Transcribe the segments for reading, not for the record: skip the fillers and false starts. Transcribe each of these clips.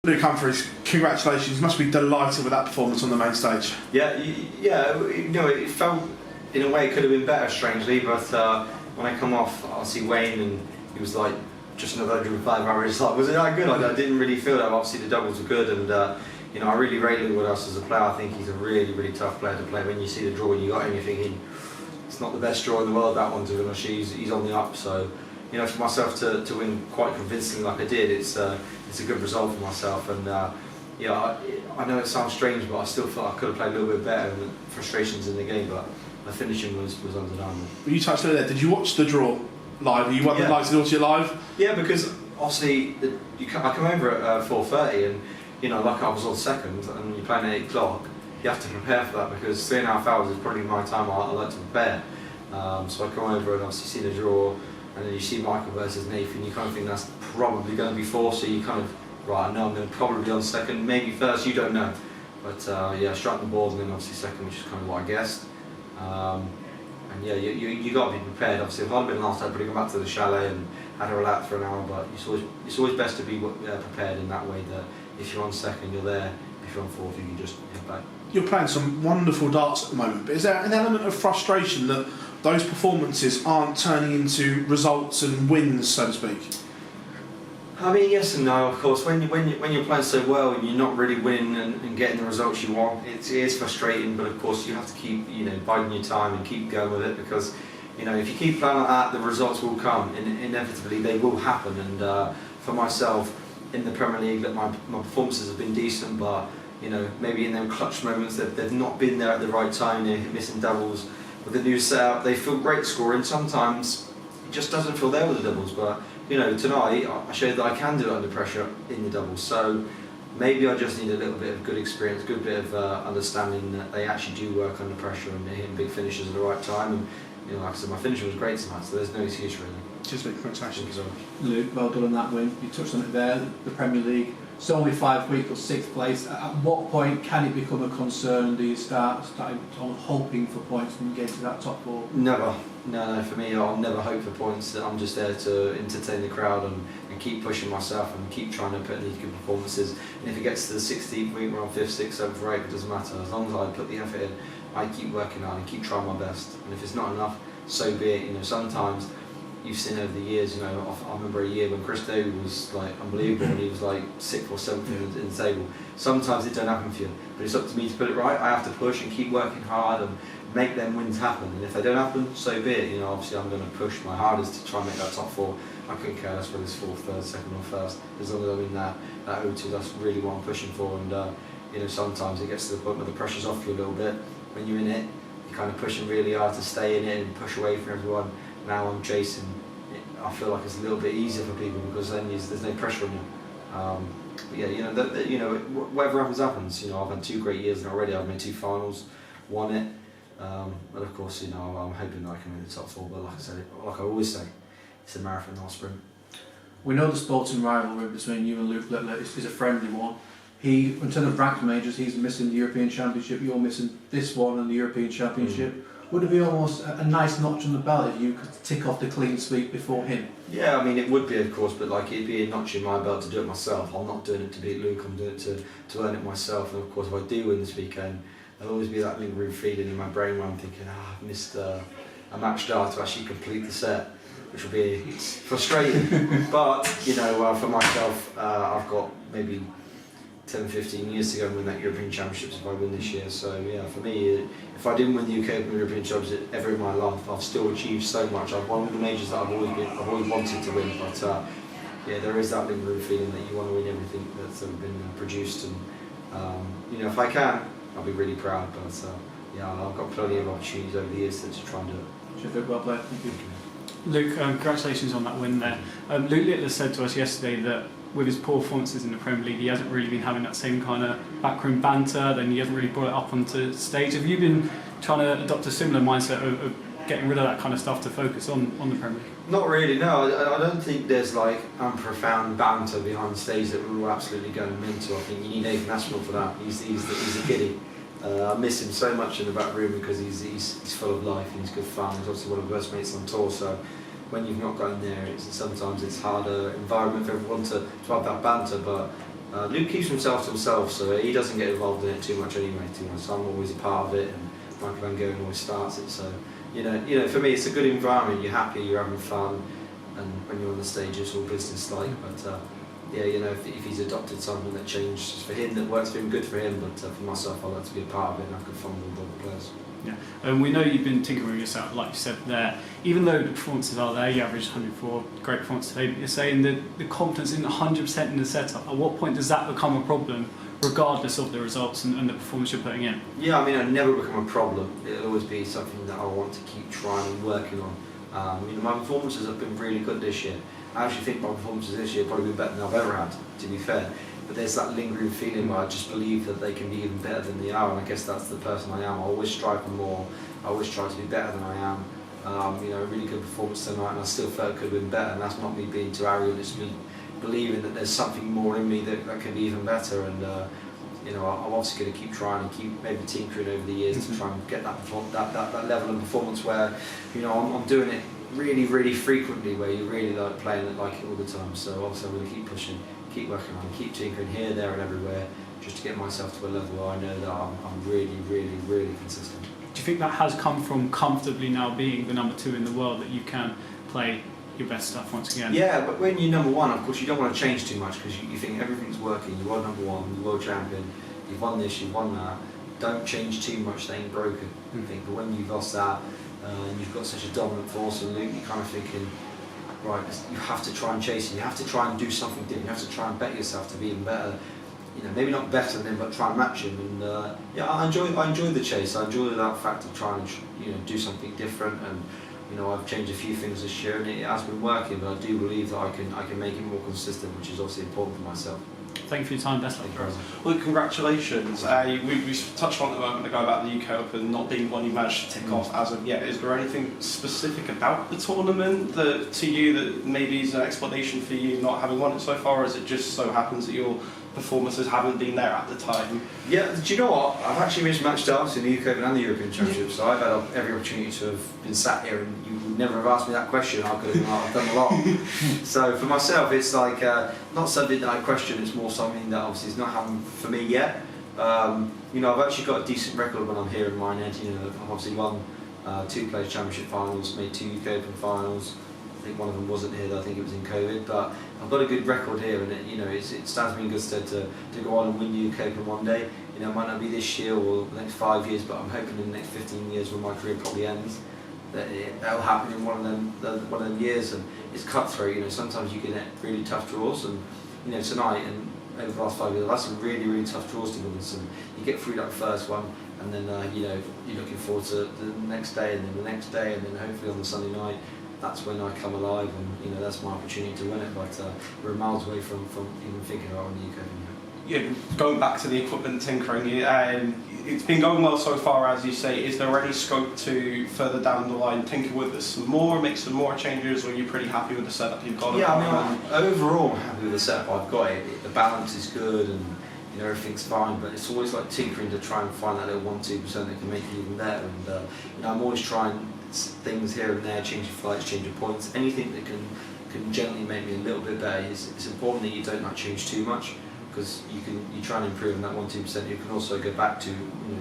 Luke Humphries, congratulations. You must be delighted with that performance on the main stage. Yeah, it felt, in a way, it could have been better, strangely, but when I come off, I see Wayne and he was like, just another 105 hours, like, was it that good? I didn't really feel that. Obviously the doubles were good, and I really rate Luke Woodhouse as a player. I think he's a really, really tough player to play. When you see the draw you got him, you're thinking, it's not the best draw in the world, that one, to be honest. He's on the up, so for myself to win quite convincingly like I did, it's a good result for myself. And I know it sounds strange, but I still felt I could have played a little bit better, and the frustrations in the game, but the finishing was undeniable. You touched on it there. Did you watch the draw live? Are you one that likes to watch it live? Yeah, because obviously I come over at 4:30, and like I was on second, and you're playing at 8 o'clock. You have to prepare for that, because 3.5 hours is probably my time I like to prepare. So I come over and obviously see the draw, and then you see Michael versus Nathan. You kind of think that's probably going to be 4, so you kind of, right, I know I'm going to probably be on second, maybe first, you don't know. But striking the balls and then obviously second, which is kind of what I guessed. You got to be prepared. Obviously, if I'd been last, I'd probably gone back to the chalet and had a relax for an hour. But it's always best to be prepared in that way. That if you're on second, you're there. If you're on fourth, you can just head back. You're playing some wonderful darts at the moment, but is there an element of frustration that those performances aren't turning into results and wins, so to speak? I mean, yes and no, of course. When you're playing so well and you're not really winning and getting the results you want, it is frustrating. But of course, you have to keep biding your time and keep going with it, because if you keep playing like that, the results will come. Inevitably, they will happen. And for myself, in the Premier League, that my performances have been decent, but maybe in them clutch moments they've not been there at the right time. They're missing doubles. With the new setup, they feel great scoring. Sometimes it just doesn't feel there with the doubles, but tonight I showed that I can do it under pressure in the doubles. So maybe I just need a little bit of good experience, good bit of understanding that they actually do work under pressure and they're hitting big finishes at the right time. And like I said, my finishing was great tonight, so there's no excuse really. Just big congratulations. Luke, well done on that win. You touched on it there, the Premier League. It's only 5 weeks or 6th place. At what point can it become a concern? Do you start hoping for points and get to that top 4? Never. No, for me, I'll never hope for points. I'm just there to entertain the crowd and keep pushing myself and keep trying to put in these good performances. And if it gets to the 16th week, we're on 5th, 6th, 7th, or 8th, it doesn't matter. As long as I put the effort in, I keep working hard and keep trying my best. And if it's not enough, so be it. Sometimes you've seen over the years, I remember a year when Chris Davey was like unbelievable and he was like 6th or 7th in the table. Sometimes it don't happen for you, but it's up to me to put it right. I have to push and keep working hard and make them wins happen. And if they don't happen, so be it. Obviously I'm going to push my hardest to try and make that top 4. I couldn't care less whether it's 4th, 3rd, 2nd or 1st. As long as I'm in that O2, that's really what I'm pushing for. And sometimes it gets to the point where the pressure's off you a little bit. When you're in it, you're kind of pushing really hard to stay in it and push away from everyone. Now I'm chasing. I feel like it's a little bit easier for people because then there's no pressure on you. Whatever happens. I've had 2 great years already. I've made 2 finals, won it. But of course, I'm hoping that I can make the top 4. But like I said, like I always say, it's a marathon, not a sprint. We know the sporting rivalry between you and Luke Littler is a friendly one. In terms of ranked majors, he's missing the European Championship. You're missing this one and the European Championship. Would it be almost a nice notch on the belt if you could tick off the clean sweep before him? Yeah, I mean it would be, of course, but it'd be a notch in my belt to do it myself. I'm not doing it to beat Luke. I'm doing it to earn it myself. And of course, if I do win this weekend, there'll always be that lingering feeling in my brain where I'm thinking, I've missed a match start to actually complete the set, which will be frustrating. But for myself, I've got maybe 10, 15 years to go and win that European Championships if I win this year. So yeah, for me, if I didn't win the UK Open European Championship ever in my life, I've still achieved so much. I've won all the majors that I've always wanted to win. But there is that lingering feeling that you want to win everything that's ever been produced. And if I can, I'll be really proud. But I've got plenty of opportunities over the years to try and do it. Terrific, well played. Thank you. Luke, congratulations on that win there. Luke Littler said to us yesterday that with his poor performances in the Premier League, he hasn't really been having that same kind of backroom banter, then he hasn't really brought it up onto stage. Have you been trying to adopt a similar mindset of getting rid of that kind of stuff to focus on the Premier League? Not really, no. I don't think there's profound banter behind the stage that we're all absolutely going mental. I think you need Nathan Aspinall for that. He's a kiddie. I miss him so much in the back room because he's full of life and he's good fun. He's obviously one of the best mates on tour, so when you've not got in there, sometimes it's harder environment for everyone to have that banter. But Luke keeps himself to himself, so he doesn't get involved in it too much anyway. So I'm always a part of it, and Michael Van Gogh always starts it. So for me, it's a good environment. You're happy, you're having fun, and when you're on the stage, it's all business-like. But if he's adopted something that changes for him, that works for him, good for him. But for myself, I like to be a part of it and have good fun with all the players. Yeah, and we know you've been tinkering with yourself, like you said there. Even though the performances are there, you averaged 104, great performance today, but you're saying that the confidence isn't 100% in the setup. At what point does that become a problem, regardless of the results and the performance you're putting in? Yeah, I mean, it'll never become a problem. It'll always be something that I want to keep trying and working on. My performances have been really good this year. I actually think my performances this year have probably been better than I've ever had, to be fair. But there's that lingering feeling where I just believe that they can be even better than they are, and I guess that's the person I am. I always strive for more. I always try to be better than I am. A really good performance tonight, and I still felt it could have been better. And that's not me being too arrogant; it's me believing that there's something more in me that can be even better. And I'm obviously going to keep trying and keep maybe tinkering over the years to try and get that level of performance where I'm doing it really, really frequently, where you really like playing it like it all the time. So obviously I'm going to keep pushing, keep working on, keep tinkering here, there, and everywhere, just to get myself to a level where I know that I'm really, really, really consistent. Do you think that has come from comfortably now being the number 2 in the world, that you can play your best stuff once again? Yeah, but when you're number 1, of course, you don't want to change too much, because you think everything's working. You are number 1, you're world champion, you've won this, you've won that. Don't change too much, they ain't broken. I think, but when you've lost that, and you've got such a dominant force in Luke, you're kind of thinking, right, you have to try and chase him, you have to try and do something different, you have to try and bet yourself to be even better. Maybe not better than him, but try and match him. And I enjoy the chase. I enjoy that fact of trying to do something different. And I've changed a few things this year, and it has been working. But I do believe that I can make it more consistent, which is obviously important for myself. Thank you for your time. Best luck. Well, congratulations. We touched on it a moment ago about the UK Open not being one you managed to tick off as of yet. Is there anything specific about the tournament to you that maybe is an explanation for you not having won it so far, or is it just so happens that your performances haven't been there at the time? Yeah, do you know what? I've actually missed match darts in the UK Open and the European Championships, so I've had every opportunity to have been sat here, and you would never have asked me that question. I could have I've done a lot. So for myself, it's like not something that I question. It's more something that obviously is not happened for me yet. I've actually got a decent record when I'm here in Minehead. I've obviously won 2 Players Championship finals, made 2 UK Open finals. I think one of them wasn't here, though. I think it was in COVID, but I've got a good record here, and it stands me in good stead to go on and win the UK Open one day. It might not be this year or the next 5 years, but I'm hoping in the next 15 years, when my career probably ends, that'll happen in one of them years. And it's cutthroat. Sometimes you get really tough draws, and tonight and over the last 5 years, I've had some really, really tough draws to win. And you get through that first one, and then you're looking forward to the next day, and then the next day, and then hopefully on the Sunday night. That's when I come alive, and that's my opportunity to win it. But we're miles away from even thinking about winning the UK Open. Yeah, going back to the equipment tinkering, it's been going well so far, as you say. Is there any scope to further down the line tinker with this some more, make some more changes, or are you pretty happy with the setup you've got? Yeah, overall I'm happy with the setup I've got. The balance is good, and everything's fine. But it's always like tinkering to try and find that little 1-2% that can make it even better. And I'm always trying things here and there, changing flights, changing points, anything that can gently make me a little bit better. It's important that you don't change too much, because you try and improve on that 1-2%. You can also go back to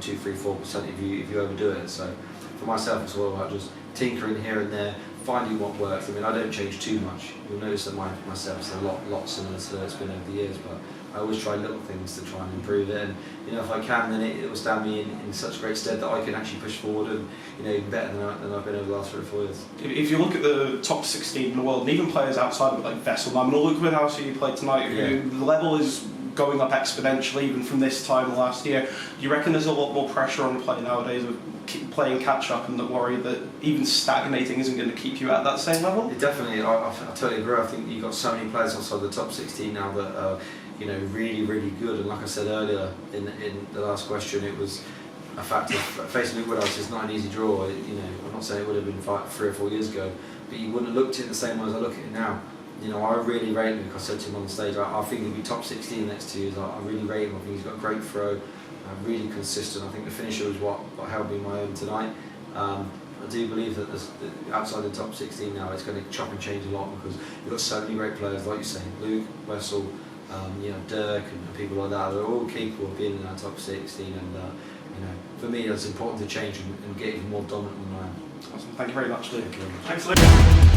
2-3-4% if you overdo it. So for myself, it's all about just tinkering here and there, finding what works. I don't change too much. You'll notice that my setup's a lot similar to it's been over the years, but I always try little things to try and improve it. And if I can, then it will stand me in such great stead that I can actually push forward and even better than I've been over the last 3 or 4 years. If you look at the top 16 in the world, and even players outside of it like Vesselman or Luke Woodhouse, who you played tonight, the level is going up exponentially even from this time last year. Do you reckon there's a lot more pressure on a player nowadays of playing catch up, and that worry that even stagnating isn't going to keep you at that same level? Definitely, I totally agree. I think you've got so many players outside the top 16 now that are really, really good. And like I said earlier in the last question, it was a fact of facing Luke Woodhouse is not an easy draw. I'm not saying it would have been 3 or 4 years ago, but you wouldn't have looked at it the same way as I look at it now. I really rate Luke. I said to him on the stage, I think he'll be top 16 the next 2 years. I really rate him. I think he's got a great throw, really consistent. I think the finisher was what held me in my own tonight. I do believe that outside the top 16 now, it's going to chop and change a lot, because you've got so many great players, like you say, Luke, Wessel, Dirk and people like that, they're all capable of being in that top 16, and for me it's important to change and get even more dominant than I am. Awesome. Thank you very much, Luke. Thank you very much. Thanks, Luke.